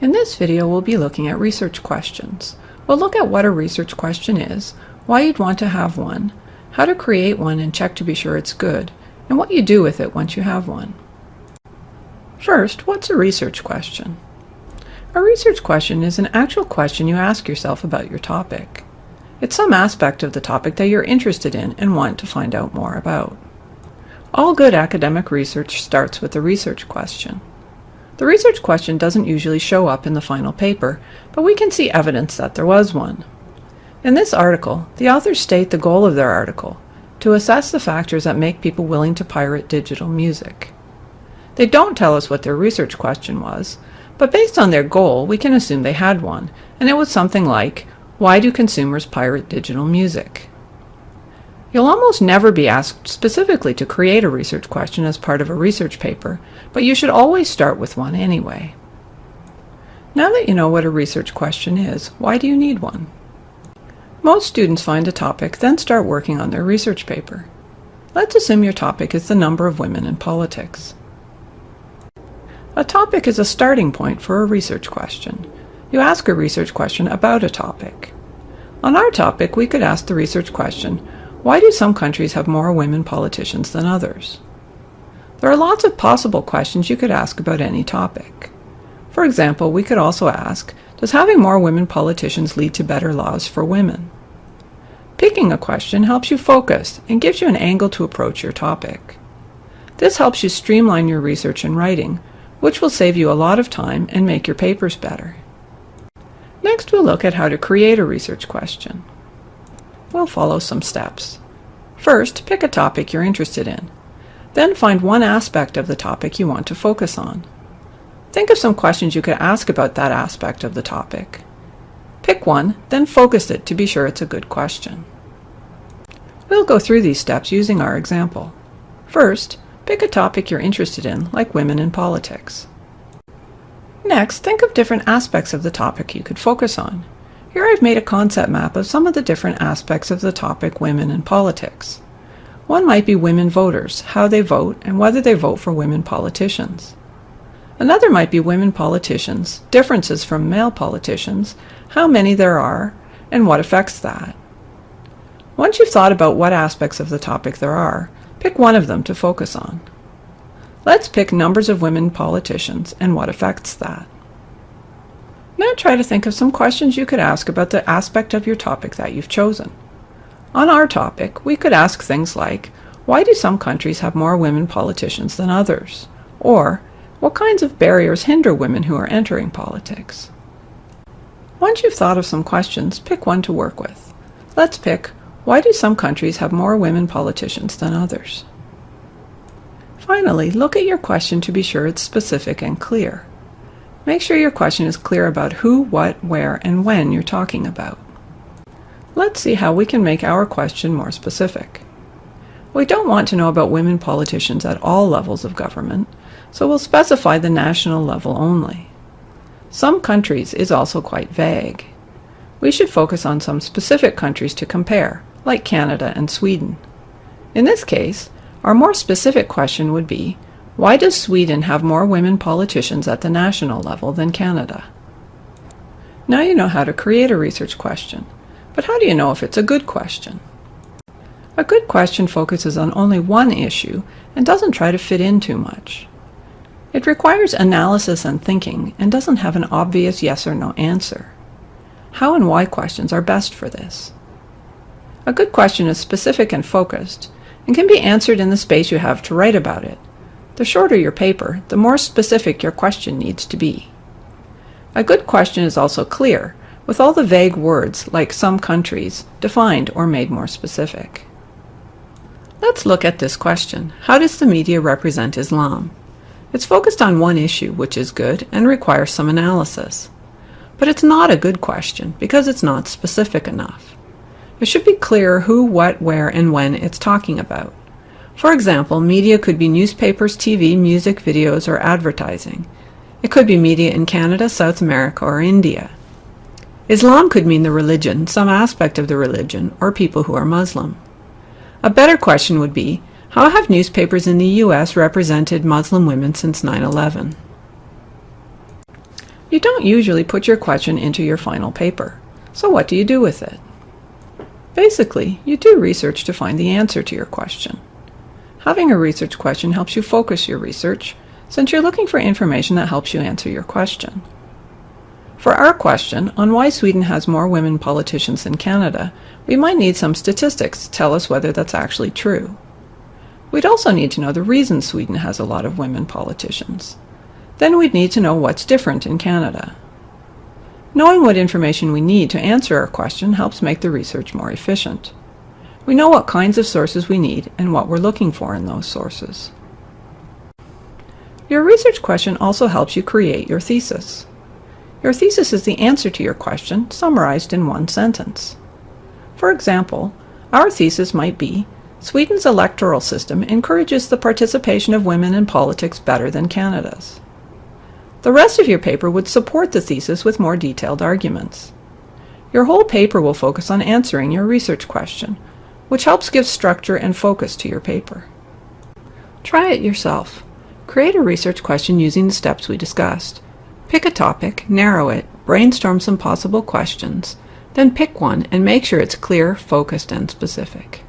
In this video, we'll be looking at research questions. We'll look at what a research question is, why you'd want to have one, how to create one and check to be sure it's good, and what you do with it once you have one. First, what's a research question? A research question is an actual question you ask yourself about your topic. It's some aspect of the topic that you're interested in and want to find out more about. All good academic research starts with a research question. The research question doesn't usually show up in the final paper, but we can see evidence that there was one. In this article, the authors state the goal of their article, to assess the factors that make people willing to pirate digital music. They don't tell us what their research question was, but based on their goal, we can assume they had one, and it was something like, why do consumers pirate digital music? You'll almost never be asked specifically to create a research question as part of a research paper, but you should always start with one anyway. Now that you know what a research question is, why do you need one? Most students find a topic, then start working on their research paper. Let's assume your topic is the number of women in politics. A topic is a starting point for a research question. You ask a research question about a topic. On our topic, we could ask the research question, why do some countries have more women politicians than others? There are lots of possible questions you could ask about any topic. For example, we could also ask, does having more women politicians lead to better laws for women? Picking a question helps you focus and gives you an angle to approach your topic. This helps you streamline your research and writing, which will save you a lot of time and make your papers better. Next, we'll look at how to create a research question. We'll follow some steps. First, pick a topic you're interested in. Then find one aspect of the topic you want to focus on. Think of some questions you could ask about that aspect of the topic. Pick one, then focus it to be sure it's a good question. We'll go through these steps using our example. First, pick a topic you're interested in, like women in politics. Next, think of different aspects of the topic you could focus on. Here I've made a concept map of some of the different aspects of the topic women in politics. One might be women voters, how they vote, and whether they vote for women politicians. Another might be women politicians, differences from male politicians, how many there are, and what affects that. Once you've thought about what aspects of the topic there are, pick one of them to focus on. Let's pick numbers of women politicians and what affects that. Now try to think of some questions you could ask about the aspect of your topic that you've chosen. On our topic, we could ask things like, why do some countries have more women politicians than others? Or, what kinds of barriers hinder women who are entering politics? Once you've thought of some questions, pick one to work with. Let's pick, why do some countries have more women politicians than others? Finally, look at your question to be sure it's specific and clear. Make sure your question is clear about who, what, where, and when you're talking about. Let's see how we can make our question more specific. We don't want to know about women politicians at all levels of government, so we'll specify the national level only. Some countries is also quite vague. We should focus on some specific countries to compare, like Canada and Sweden. In this case, our more specific question would be, why does Sweden have more women politicians at the national level than Canada? Now you know how to create a research question, but how do you know if it's a good question? A good question focuses on only one issue and doesn't try to fit in too much. It requires analysis and thinking and doesn't have an obvious yes or no answer. How and why questions are best for this. A good question is specific and focused and can be answered in the space you have to write about it. The shorter your paper, the more specific your question needs to be. A good question is also clear, with all the vague words, like some countries, defined or made more specific. Let's look at this question. How does the media represent Islam? It's focused on one issue, which is good, and requires some analysis. But it's not a good question, because it's not specific enough. It should be clear who, what, where, and when it's talking about. For example, media could be newspapers, TV, music, videos, or advertising. It could be media in Canada, South America, or India. Islam could mean the religion, some aspect of the religion, or people who are Muslim. A better question would be, how have newspapers in the U.S. represented Muslim women since 9/11? You don't usually put your question into your final paper, so what do you do with it? Basically, you do research to find the answer to your question. Having a research question helps you focus your research, since you're looking for information that helps you answer your question. For our question on why Sweden has more women politicians than Canada, we might need some statistics to tell us whether that's actually true. We'd also need to know the reason Sweden has a lot of women politicians. Then we'd need to know what's different in Canada. Knowing what information we need to answer our question helps make the research more efficient. We know what kinds of sources we need and what we're looking for in those sources. Your research question also helps you create your thesis. Your thesis is the answer to your question summarized in one sentence. For example, our thesis might be, Sweden's electoral system encourages the participation of women in politics better than Canada's. The rest of your paper would support the thesis with more detailed arguments. Your whole paper will focus on answering your research question, which helps give structure and focus to your paper. Try it yourself. Create a research question using the steps we discussed. Pick a topic, narrow it, brainstorm some possible questions, then pick one and make sure it's clear, focused, and specific.